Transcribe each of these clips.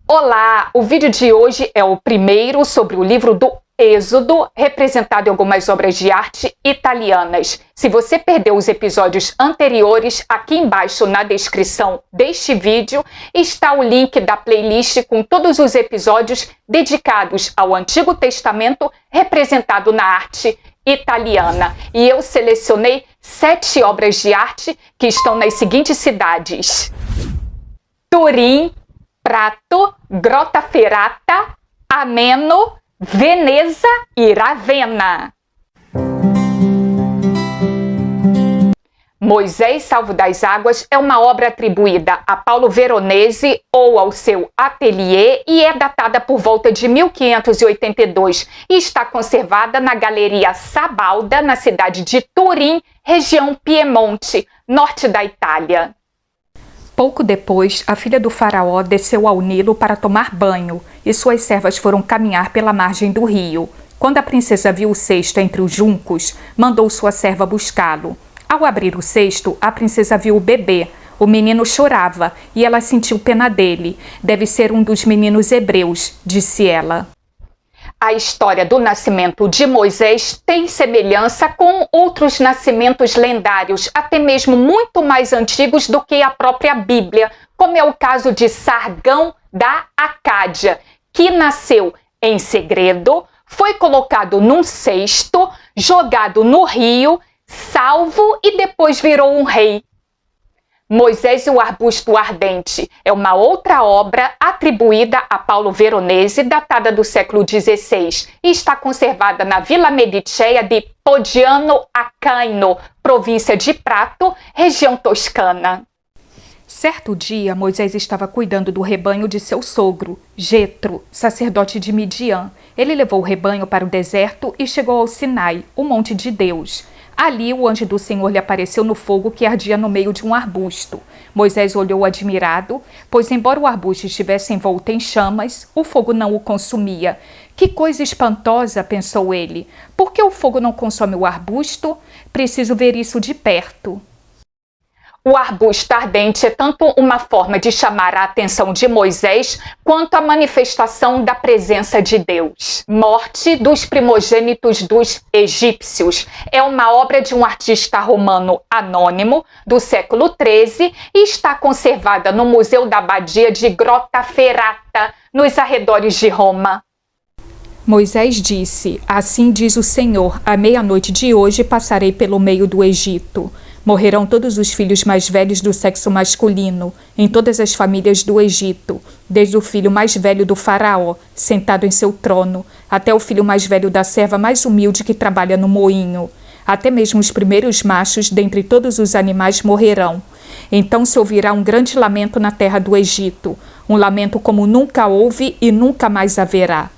Olá! O vídeo de hoje é o primeiro sobre o livro do Êxodo, representado em algumas obras de arte italianas. Se você perdeu os episódios anteriores, aqui embaixo na descrição deste vídeo está o link da playlist com todos os episódios dedicados ao Antigo Testamento representado na arte italiana. E eu selecionei 7 obras de arte que estão nas seguintes cidades: Turim, Prato, Grottaferrata, Ameno, Veneza e Ravenna. Moisés Salvo das Águas é uma obra atribuída a Paulo Veronese ou ao seu ateliê e é datada por volta de 1582 e está conservada na Galeria Sabalda, na cidade de Turim, região Piemonte, norte da Itália. Pouco depois, a filha do faraó desceu ao Nilo para tomar banho e suas servas foram caminhar pela margem do rio. Quando a princesa viu o cesto entre os juncos, mandou sua serva buscá-lo. Ao abrir o cesto, a princesa viu o bebê. O menino chorava e ela sentiu pena dele. Deve ser um dos meninos hebreus, disse ela. A história do nascimento de Moisés tem semelhança com outros nascimentos lendários, até mesmo muito mais antigos do que a própria Bíblia, como é o caso de Sargão da Acádia, que nasceu em segredo, foi colocado num cesto, jogado no rio, salvo e depois virou um rei. Moisés e o Arbusto Ardente é uma outra obra atribuída a Paulo Veronese, datada do século XVI, e está conservada na Vila Mediceia de Poggiano a Caino, província de Prato, região toscana. Certo dia, Moisés estava cuidando do rebanho de seu sogro, Jetro, sacerdote de Midian. Ele levou o rebanho para o deserto e chegou ao Sinai, o monte de Deus. Ali o anjo do Senhor lhe apareceu no fogo que ardia no meio de um arbusto. Moisés olhou admirado, pois embora o arbusto estivesse envolto em chamas, o fogo não o consumia. Que coisa espantosa, pensou ele. Por que o fogo não consome o arbusto? Preciso ver isso de perto. O arbusto ardente é tanto uma forma de chamar a atenção de Moisés, quanto a manifestação da presença de Deus. Morte dos primogênitos dos egípcios é uma obra de um artista romano anônimo do século XIII e está conservada no Museu da Abadia de Grottaferrata, nos arredores de Roma. Moisés disse: Assim diz o Senhor, à meia-noite de hoje passarei pelo meio do Egito. Morrerão todos os filhos mais velhos do sexo masculino, em todas as famílias do Egito, desde o filho mais velho do faraó, sentado em seu trono, até o filho mais velho da serva mais humilde que trabalha no moinho. Até mesmo os primeiros machos dentre todos os animais morrerão. Então se ouvirá um grande lamento na terra do Egito, um lamento como nunca houve e nunca mais haverá.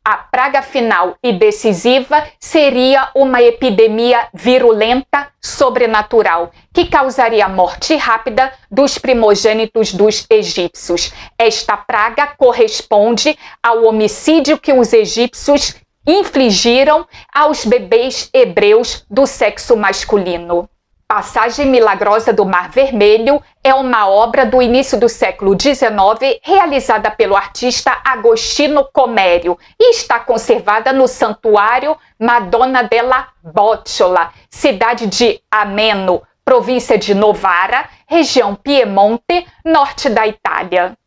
A praga final e decisiva seria uma epidemia virulenta sobrenatural, que causaria a morte rápida dos primogênitos dos egípcios. Esta praga corresponde ao homicídio que os egípcios infligiram aos bebês hebreus do sexo masculino. Passagem Milagrosa do Mar Vermelho é uma obra do início do século XIX realizada pelo artista Agostino Comério e está conservada no Santuário Madonna della Bocciola, cidade de Ameno, província de Novara, região Piemonte, norte da Itália.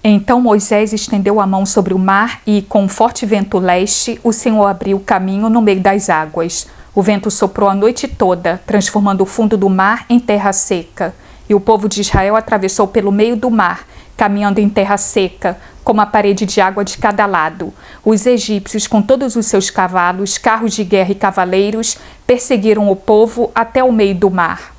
Então Moisés estendeu a mão sobre o mar e, com um forte vento leste, o Senhor abriu caminho no meio das águas. O vento soprou a noite toda, transformando o fundo do mar em terra seca. E o povo de Israel atravessou pelo meio do mar, caminhando em terra seca, com uma parede de água de cada lado. Os egípcios, com todos os seus cavalos, carros de guerra e cavaleiros, perseguiram o povo até o meio do mar.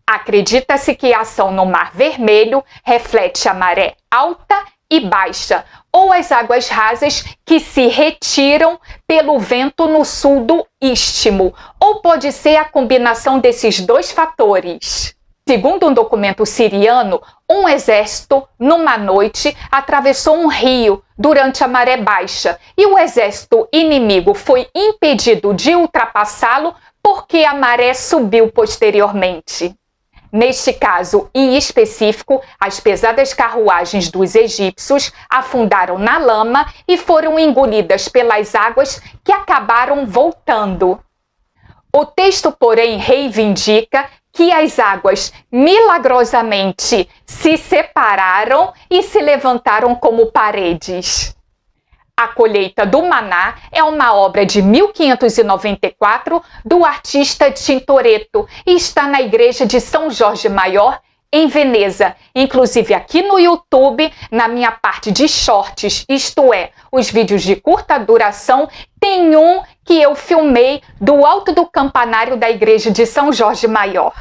Acredita-se que a ação no Mar Vermelho reflete a maré alta e baixa, ou as águas rasas que se retiram pelo vento no sul do Istmo, ou pode ser a combinação desses dois fatores. Segundo um documento siriano, um exército, numa noite, atravessou um rio durante a maré baixa e o exército inimigo foi impedido de ultrapassá-lo porque a maré subiu posteriormente. Neste caso em específico, as pesadas carruagens dos egípcios afundaram na lama e foram engolidas pelas águas que acabaram voltando. O texto, porém, reivindica que as águas milagrosamente se separaram e se levantaram como paredes. A Colheita do Maná é uma obra de 1594 do artista Tintoretto e está na igreja de São Jorge Maior, em Veneza. Inclusive aqui no YouTube, na minha parte de shorts, isto é, os vídeos de curta duração, tem um que eu filmei do alto do campanário da igreja de São Jorge Maior.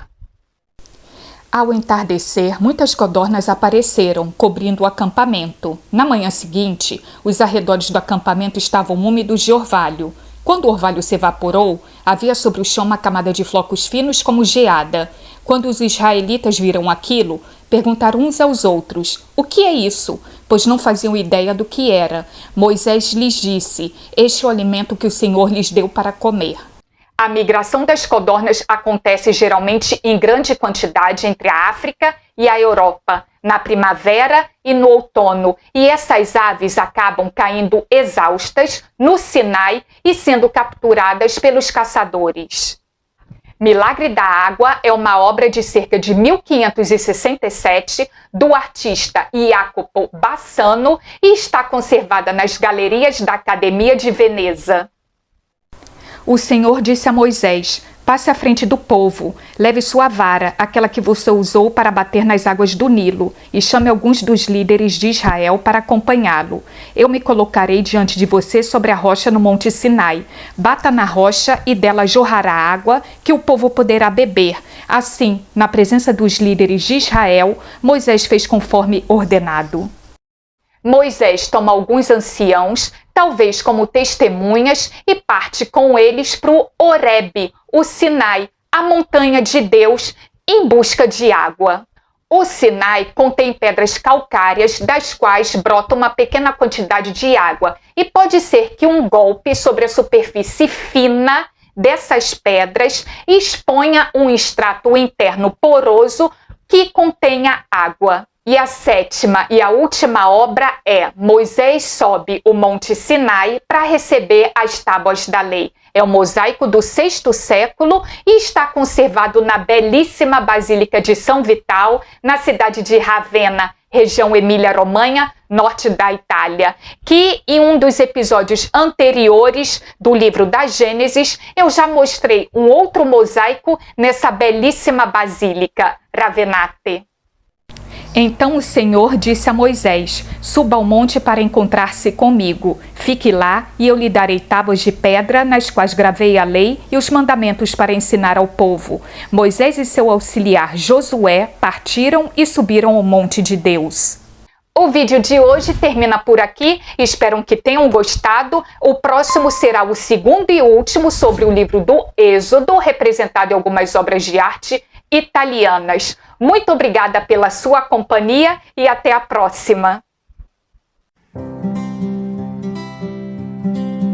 Ao entardecer, muitas codornas apareceram, cobrindo o acampamento. Na manhã seguinte, os arredores do acampamento estavam úmidos de orvalho. Quando o orvalho se evaporou, havia sobre o chão uma camada de flocos finos como geada. Quando os israelitas viram aquilo, perguntaram uns aos outros: "O que é isso?", pois não faziam ideia do que era. Moisés lhes disse: "Este é o alimento que o Senhor lhes deu para comer." A migração das codornas acontece geralmente em grande quantidade entre a África e a Europa, na primavera e no outono, e essas aves acabam caindo exaustas no Sinai e sendo capturadas pelos caçadores. Milagre da Água é uma obra de cerca de 1567 do artista Jacopo Bassano e está conservada nas galerias da Academia de Veneza. O Senhor disse a Moisés: "Passe à frente do povo, leve sua vara, aquela que você usou para bater nas águas do Nilo, e chame alguns dos líderes de Israel para acompanhá-lo. Eu me colocarei diante de você sobre a rocha no Monte Sinai. Bata na rocha e dela jorrará água que o povo poderá beber." Assim, na presença dos líderes de Israel, Moisés fez conforme ordenado. Moisés toma alguns anciãos, talvez como testemunhas, e parte com eles para o Horebe, o Sinai, a montanha de Deus, em busca de água. O Sinai contém pedras calcárias, das quais brota uma pequena quantidade de água, e pode ser que um golpe sobre a superfície fina dessas pedras exponha um extrato interno poroso que contenha água. E a sétima e a última obra é: Moisés sobe o Monte Sinai para receber as tábuas da lei. É um mosaico do VI século e está conservado na belíssima Basílica de São Vital, na cidade de Ravenna, região Emília-Romanha, norte da Itália, que em um dos episódios anteriores do livro da Gênesis, eu já mostrei um outro mosaico nessa belíssima basílica, Ravennate. Então o Senhor disse a Moisés: "Suba ao monte para encontrar-se comigo. Fique lá e eu lhe darei tábuas de pedra nas quais gravei a lei e os mandamentos para ensinar ao povo." Moisés e seu auxiliar Josué partiram e subiram ao monte de Deus. O vídeo de hoje termina por aqui, espero que tenham gostado. O próximo será o segundo e último sobre o livro do Êxodo, representado em algumas obras de arte italianas. Muito obrigada pela sua companhia e até a próxima!